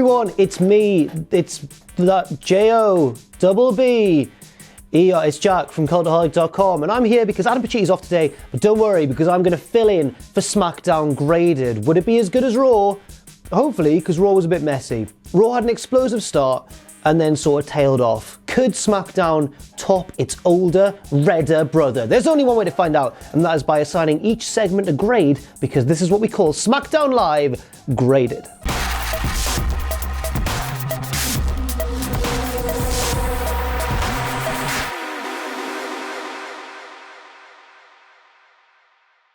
everyone, it's me. It's that J-O-double-B. It's Jack from Cultaholic.com, and I'm here because Adam Paci's off today, but don't worry, because I'm going to fill in for SmackDown Graded. Would it be as good as Raw? Hopefully, because Raw was a bit messy. Raw had an explosive start, and then sort of tailed off. Could SmackDown top its older, redder brother? There's only one way to find out, and that is by assigning each segment a grade, because this is what we call SmackDown Live Graded.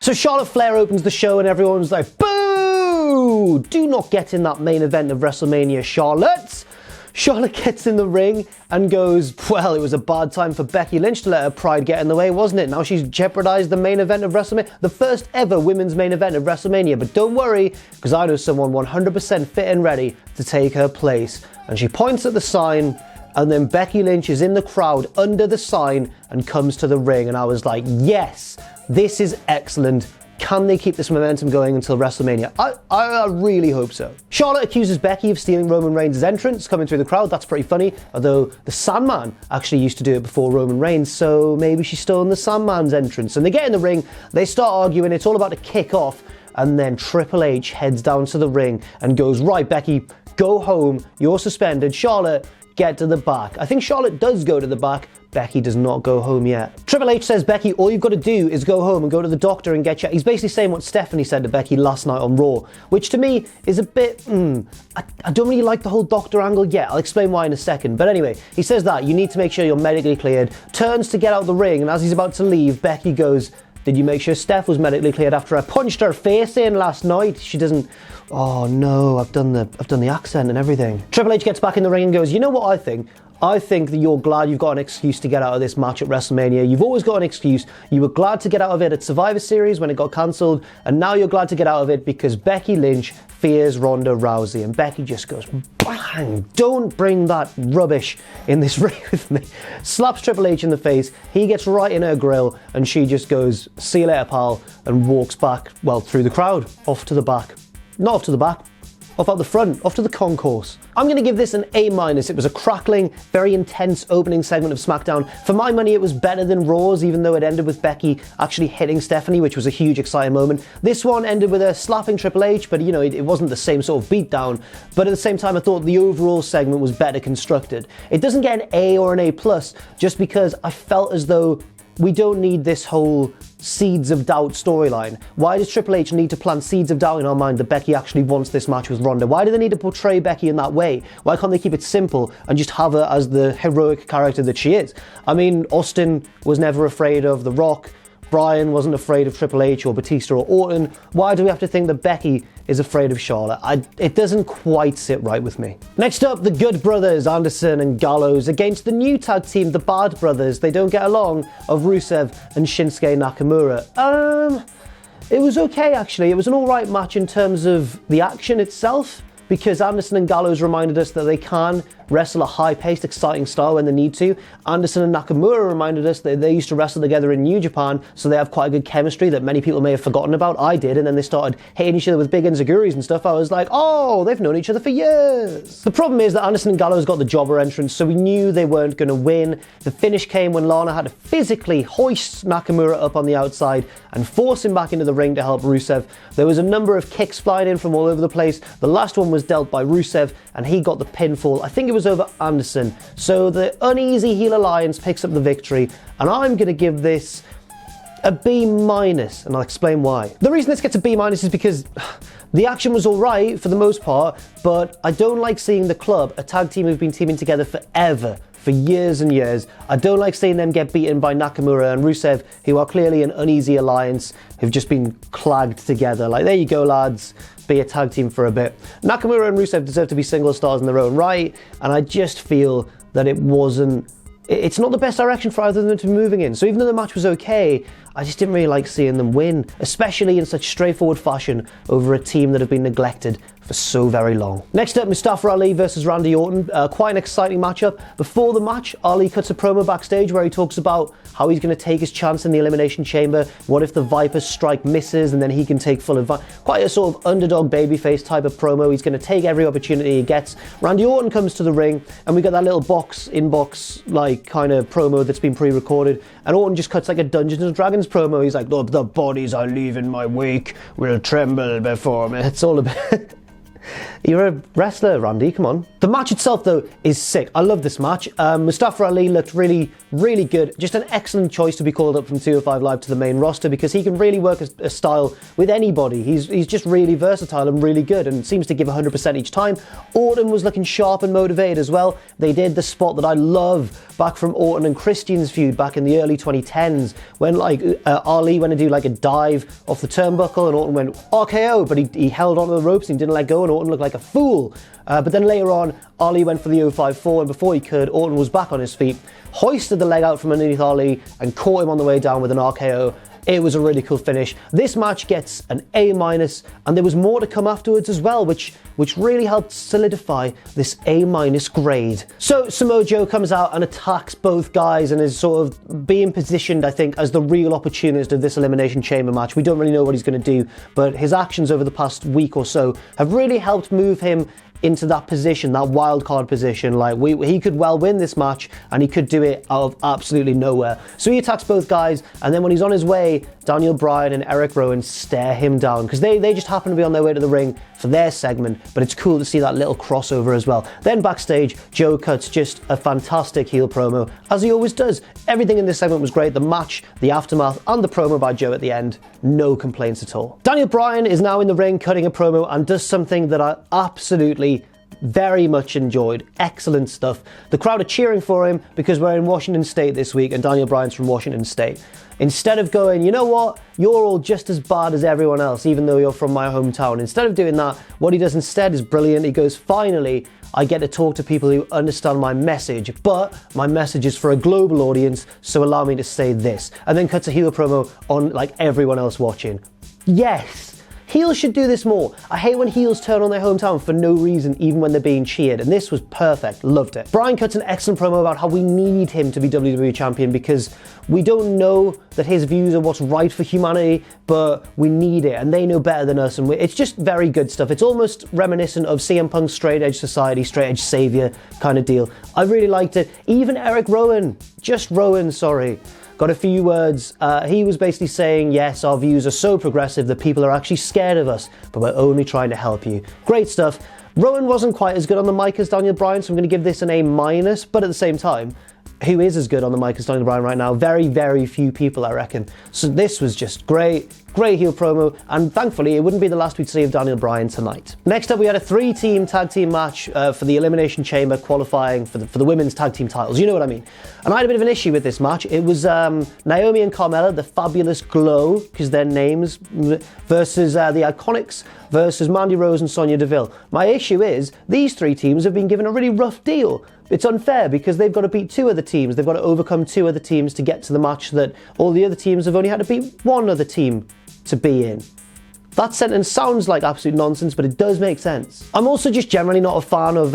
So Charlotte Flair opens the show and everyone's like, boo! Do not get in that main event of WrestleMania, Charlotte! Charlotte gets in the ring and goes, well, it was a bad time for Becky Lynch to let her pride get in the way, wasn't it? Now she's jeopardized the main event of WrestleMania, the first ever women's main event of WrestleMania. But don't worry, because I know someone 100% fit and ready to take her place. And she points at the sign, and then Becky Lynch is in the crowd under the sign and comes to the ring. And I was like, yes, this is excellent. Can they keep this momentum going until WrestleMania? I really hope so. Charlotte accuses Becky of stealing Roman Reigns' entrance, coming through the crowd. That's pretty funny, although the Sandman actually used to do it before Roman Reigns, so maybe she's stolen the Sandman's entrance. And they get in the ring, they start arguing, it's all about to kick off, and then Triple H heads down to the ring and goes, right, Becky, go home, you're suspended. Charlotte, get to the back. I think Charlotte does go to the back. Becky does not go home yet. Triple H says, Becky, all you've got to do is go home and go to the doctor and get checked. He's basically saying what Stephanie said to Becky last night on Raw, which to me is a bit, I don't really like the whole doctor angle yet. I'll explain why in a second. But anyway, he says that you need to make sure you're medically cleared, turns to get out of the ring, and as he's about to leave, Becky goes, did you make sure Steph was medically cleared after I punched her face in last night? She doesn't, oh no, I've done the accent and everything. Triple H gets back in the ring and goes, you know what I think? I think that you're glad you've got an excuse to get out of this match at WrestleMania. You've always got an excuse. You were glad to get out of it at Survivor Series when it got cancelled, and now you're glad to get out of it because Becky Lynch fears Ronda Rousey. And Becky just goes, bang, don't bring that rubbish in this ring with me. Slaps Triple H in the face, he gets right in her grill, and she just goes, see you later, pal, and walks back, well, through the crowd, off to the back. Not off to the back. Off out the front, off to the concourse. I'm going to give this an A-. It was a crackling, very intense opening segment of SmackDown. For my money, it was better than Raw's, even though it ended with Becky actually hitting Stephanie, which was a huge, exciting moment. This one ended with her slapping Triple H, but you know, it wasn't the same sort of beatdown. But at the same time, I thought the overall segment was better constructed. It doesn't get an A or an A+, just because I felt as though we don't need this whole seeds of doubt storyline. Why does Triple H need to plant seeds of doubt in our mind that Becky actually wants this match with Ronda? Why do they need to portray Becky in that way? Why can't they keep it simple and just have her as the heroic character that she is? I mean, Austin was never afraid of The Rock. Bryan wasn't afraid of Triple H or Batista or Orton. Why do we have to think that Becky is afraid of Charlotte? It doesn't quite sit right with me. Next up, the Good Brothers, Anderson and Gallows, against the new tag team, the Bad Brothers. They don't get along, of Rusev and Shinsuke Nakamura. It was okay, actually. It was an alright match in terms of the action itself, because Anderson and Gallows reminded us that they can wrestle a high-paced, exciting style when they need to. Anderson and Nakamura reminded us that they used to wrestle together in New Japan, so they have quite a good chemistry that many people may have forgotten about. I did, and then they started hitting each other with big enziguris and stuff. I was like, oh, they've known each other for years. The problem is that Anderson and Gallows got the jobber entrance, so we knew they weren't going to win. The finish came when Lana had to physically hoist Nakamura up on the outside and force him back into the ring to help Rusev. There was a number of kicks flying in from all over the place. The last one was dealt by Rusev, and he got the pinfall. I think it was over Anderson. So the uneasy heel alliance picks up the victory, and I'm going to give this a B-, and I'll explain why. The reason this gets a B- is because the action was alright for the most part, but I don't like seeing the club, a tag team who've been teaming together forever, for years and years. I don't like seeing them get beaten by Nakamura and Rusev, who are clearly an uneasy alliance, who've just been clagged together. Like, there you go, lads, be a tag team for a bit. Nakamura and Rusev deserve to be single stars in their own right, and I just feel that it's not the best direction for either of them to be moving in. So even though the match was okay, I just didn't really like seeing them win, especially in such straightforward fashion over a team that have been neglected for so very long. Next up, Mustafa Ali versus Randy Orton. Quite an exciting matchup. Before the match, Ali cuts a promo backstage where he talks about how he's going to take his chance in the Elimination Chamber. What if the Viper's strike misses and then he can take full advantage? Quite a sort of underdog babyface type of promo. He's going to take every opportunity he gets. Randy Orton comes to the ring and we got that little inbox like kind of promo that's been pre-recorded, and Orton just cuts like a Dungeons and Dragons promo. He's like, "Oh, the bodies I leave in my wake will tremble before me." It's all a bit... You're a wrestler, Randy, come on. The match itself, though, is sick. I love this match. Mustafa Ali looked really, really good. Just an excellent choice to be called up from 205 Live to the main roster because he can really work a style with anybody. He's just really versatile and really good and seems to give 100% each time. Orton was looking sharp and motivated as well. They did the spot that I love back from Orton and Christian's feud back in the early 2010s when like Ali went to do like a dive off the turnbuckle and Orton went RKO, but he held onto the ropes and he didn't let go and Orton looked like a fool. But then later on, Ali went for the 054 and before he could, Orton was back on his feet, hoisted the leg out from underneath Ali and caught him on the way down with an RKO. It was a really cool finish. This match gets an A-, and there was more to come afterwards as well, which really helped solidify this A- grade. So Samoa Joe comes out and attacks both guys and is sort of being positioned, I think, as the real opportunist of this Elimination Chamber match. We don't really know what he's going to do, but his actions over the past week or so have really helped move him into that position, that wild card position. Like he could well win this match and he could do it out of absolutely nowhere. So he attacks both guys and then when he's on his way, Daniel Bryan and Eric Rowan stare him down because they just happen to be on their way to the ring for their segment, but it's cool to see that little crossover as well. Then backstage, Joe cuts just a fantastic heel promo, as he always does. Everything in this segment was great. The match, the aftermath, and the promo by Joe at the end, no complaints at all. Daniel Bryan is now in the ring cutting a promo and does something that I absolutely very much enjoyed. Excellent stuff. The crowd are cheering for him because we're in Washington State this week and Daniel Bryan's from Washington State. Instead of going, you know what, you're all just as bad as everyone else, even though you're from my hometown. Instead of doing that, what he does instead is brilliant. He goes, finally, I get to talk to people who understand my message, but my message is for a global audience, so allow me to say this. And then cuts a heel promo on like everyone else watching. Yes. Heels should do this more. I hate when heels turn on their hometown for no reason, even when they're being cheered, and this was perfect. Loved it. Bryan cuts an excellent promo about how we need him to be WWE champion because we don't know that his views are what's right for humanity, but we need it, and they know better than us, and it's just very good stuff. It's almost reminiscent of CM Punk's straight edge society, straight edge savior kind of deal. I really liked it. Even Eric Rowan, just Rowan, sorry, got a few words. He was basically saying, yes, our views are so progressive that people are actually scared of us, but we're only trying to help you. Great stuff. Rowan wasn't quite as good on the mic as Daniel Bryan, so I'm going to give this an A-, but at the same time, who is as good on the mic as Daniel Bryan right now? Very, very few people, I reckon. So this was just great. Great heel promo, and thankfully it wouldn't be the last we'd see of Daniel Bryan tonight. Next up, we had a 3-team tag team match for the Elimination Chamber qualifying for the women's tag team titles. You know what I mean. And I had a bit of an issue with this match. It was Naomi and Carmella, the Fabulous Glow, because their names, versus the IIconics, versus Mandy Rose and Sonya Deville. My issue is these 3 teams have been given a really rough deal. It's unfair because they've got to beat 2 other teams. They've got to overcome 2 other teams to get to the match that all the other teams have only had to beat 1 other team to be in. That sentence sounds like absolute nonsense, but it does make sense. I'm also just generally not a fan of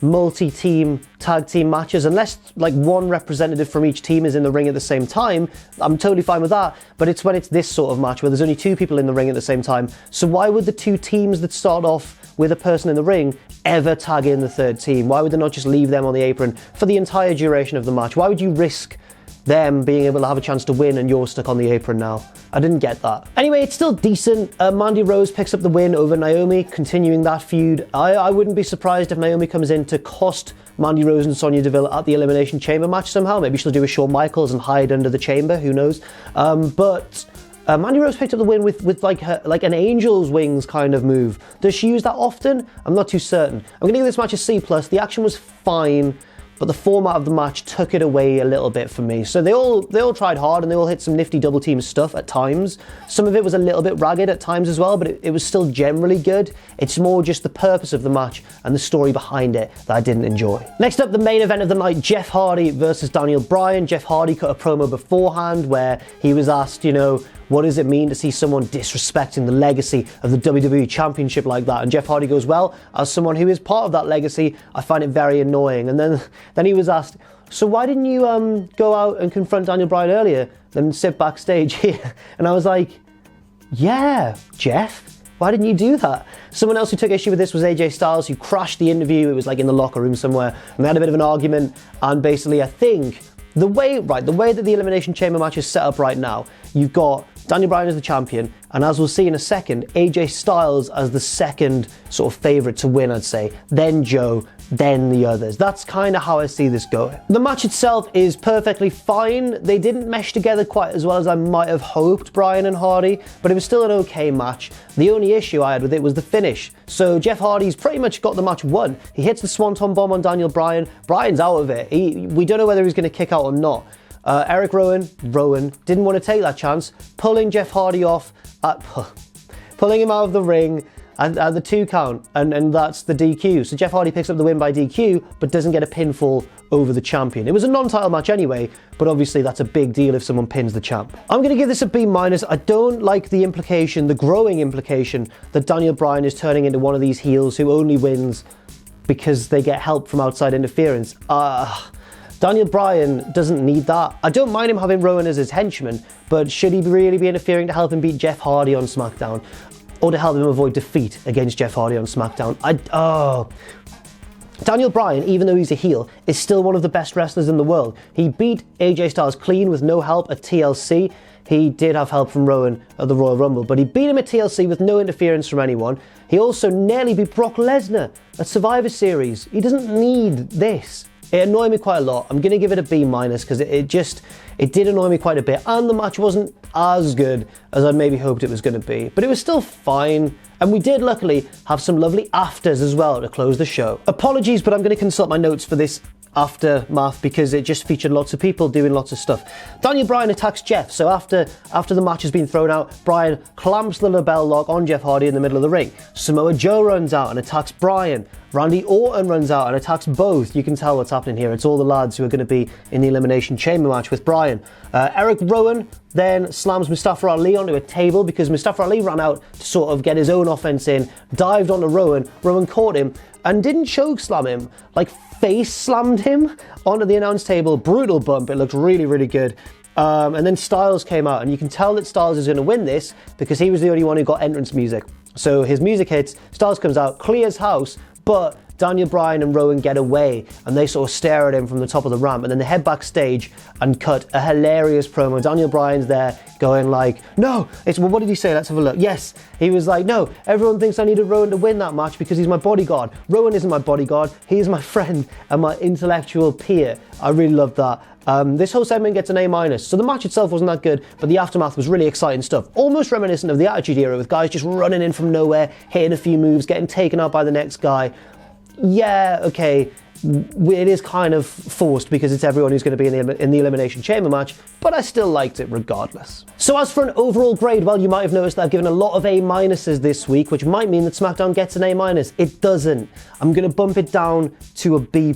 multi-team tag team matches. Unless like one representative from each team is in the ring at the same time, I'm totally fine with that. But it's when it's this sort of match where there's only 2 people in the ring at the same time. So why would the 2 teams that start off with a person in the ring ever tag in the 3rd team? Why would they not just leave them on the apron for the entire duration of the match? Why would you risk them being able to have a chance to win and you're stuck on the apron now? I didn't get that. Anyway, it's still decent. Mandy Rose picks up the win over Naomi, continuing that feud. I wouldn't be surprised if Naomi comes in to cost Mandy Rose and Sonya Deville at the Elimination Chamber match somehow. Maybe she'll do a Shawn Michaels and hide under the chamber, who knows. But Mandy Rose picked up the win with like an angel's wings kind of move. Does she use that often? I'm not too certain. I'm going to give this match a C+. The action was fine. but the format of the match took it away a little bit for me. So they all tried hard and they all hit some nifty double team stuff at times. Some of it was a little bit ragged at times as well, but it was still generally good. It's more just the purpose of the match and the story behind it that I didn't enjoy. Next up, the main event of the night, Jeff Hardy versus Daniel Bryan. Jeff Hardy cut a promo beforehand where he was asked, you know, what does it mean to see someone disrespecting the legacy of the WWE Championship like that? And Jeff Hardy goes, well, as someone who is part of that legacy, I find it very annoying. And then he was asked, so why didn't you go out and confront Daniel Bryan earlier than sit backstage here? And I was like, yeah, Jeff, why didn't you do that? Someone else who took issue with this was AJ Styles, who crashed the interview. It was like in the locker room somewhere, and they had a bit of an argument. And basically, I think the way that the Elimination Chamber match is set up right now, you've got Daniel Bryan as the champion, and as we'll see in a second, AJ Styles as the second sort of favourite to win, I'd say. Then Joe, then the others. That's kind of how I see this going. The match itself is perfectly fine. They didn't mesh together quite as well as I might have hoped, Bryan and Hardy, but it was still an okay match. The only issue I had with it was the finish. So Jeff Hardy's pretty much got the match won. He hits the Swanton Bomb on Daniel Bryan. Bryan's out of it. We don't know whether he's going to kick out or not. Eric Rowan didn't want to take that chance, pulling Jeff Hardy off, pulling him out of the ring at the 2 count, and that's the DQ. So Jeff Hardy picks up the win by DQ, but doesn't get a pinfall over the champion. It was a non-title match anyway, but obviously that's a big deal if someone pins the champ. I'm going to give this a B-. I don't like the implication, the growing implication, that Daniel Bryan is turning into one of these heels who only wins because they get help from outside interference. Daniel Bryan doesn't need that. I don't mind him having Rowan as his henchman, but should he really be interfering to help him beat Jeff Hardy on SmackDown? Or to help him avoid defeat against Jeff Hardy on SmackDown? Daniel Bryan, even though he's a heel, is still one of the best wrestlers in the world. He beat AJ Styles clean with no help at TLC. He did have help from Rowan at the Royal Rumble, but he beat him at TLC with no interference from anyone. He also nearly beat Brock Lesnar at Survivor Series. He doesn't need this. It annoyed me quite a lot. I'm going to give it a B- because it did annoy me quite a bit, and the match wasn't as good as I maybe hoped it was going to be, but it was still fine. And we did luckily have some lovely afters as well to close the show. Apologies, but I'm going to consult my notes for this aftermath because it just featured lots of people doing lots of stuff. Daniel Bryan attacks Jeff, so after the match has been thrown out, Bryan clamps the label lock on Jeff Hardy in the middle of the ring. Samoa Joe runs out and attacks Bryan. Randy Orton runs out and attacks both. You can tell what's happening here. It's all the lads who are going to be in the Elimination Chamber match with Bryan. Eric Rowan then slams Mustafa Ali onto a table because Mustafa Ali ran out to sort of get his own offense in, dived onto Rowan. Rowan caught him and didn't choke slam him, like face slammed him onto the announce table. Brutal bump. It looked really, really good. And then Styles came out, and you can tell that Styles is going to win this because he was the only one who got entrance music. So his music hits, Styles comes out, clears house, but Daniel Bryan and Rowan get away and they sort of stare at him from the top of the ramp, and then they head backstage and cut a hilarious promo. Daniel Bryan's there going like, no, well, what did he say? Let's have a look. Yes, he was like, no, everyone thinks I needed Rowan to win that match because he's my bodyguard. Rowan isn't my bodyguard. He's my friend and my intellectual peer. I really loved that. This whole segment gets an A-. So the match itself wasn't that good, but the aftermath was really exciting stuff. Almost reminiscent of the Attitude Era with guys just running in from nowhere, hitting a few moves, getting taken out by the next guy. Yeah, okay, it is kind of forced because it's everyone who's going to be in the Elimination Chamber match, but I still liked it regardless. So as for an overall grade, well, you might have noticed that I've given a lot of A- this week, which might mean that SmackDown gets an A-. It doesn't. I'm going to bump it down to a B+.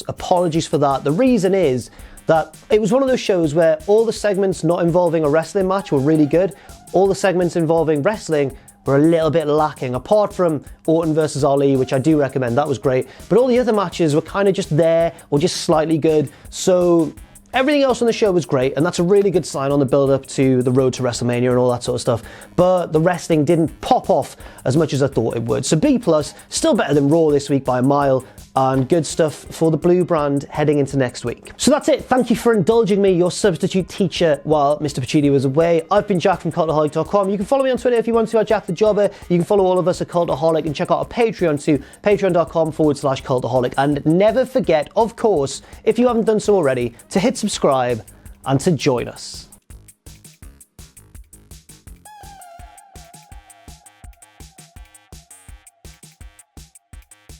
Apologies for that. The reason is that it was one of those shows where all the segments not involving a wrestling match were really good. All the segments involving wrestling were a little bit lacking, apart from Orton versus Ali, which I do recommend. That was great. But all the other matches were kind of just there or just slightly good. So everything else on the show was great, and that's a really good sign on the build-up to the road to WrestleMania and all that sort of stuff. But the wrestling didn't pop off as much as I thought it would. So B+, still better than Raw this week by a mile, and good stuff for the Blue brand heading into next week. So that's it. Thank you for indulging me, your substitute teacher, while Mr. Pacini was away. I've been Jack from Cultaholic.com. You can follow me on Twitter if you want to at Jack the Jobber. You can follow all of us at Cultaholic and check out our Patreon too, patreon.com/Cultaholic. And never forget, of course, if you haven't done so already, to hit subscribe and to join us.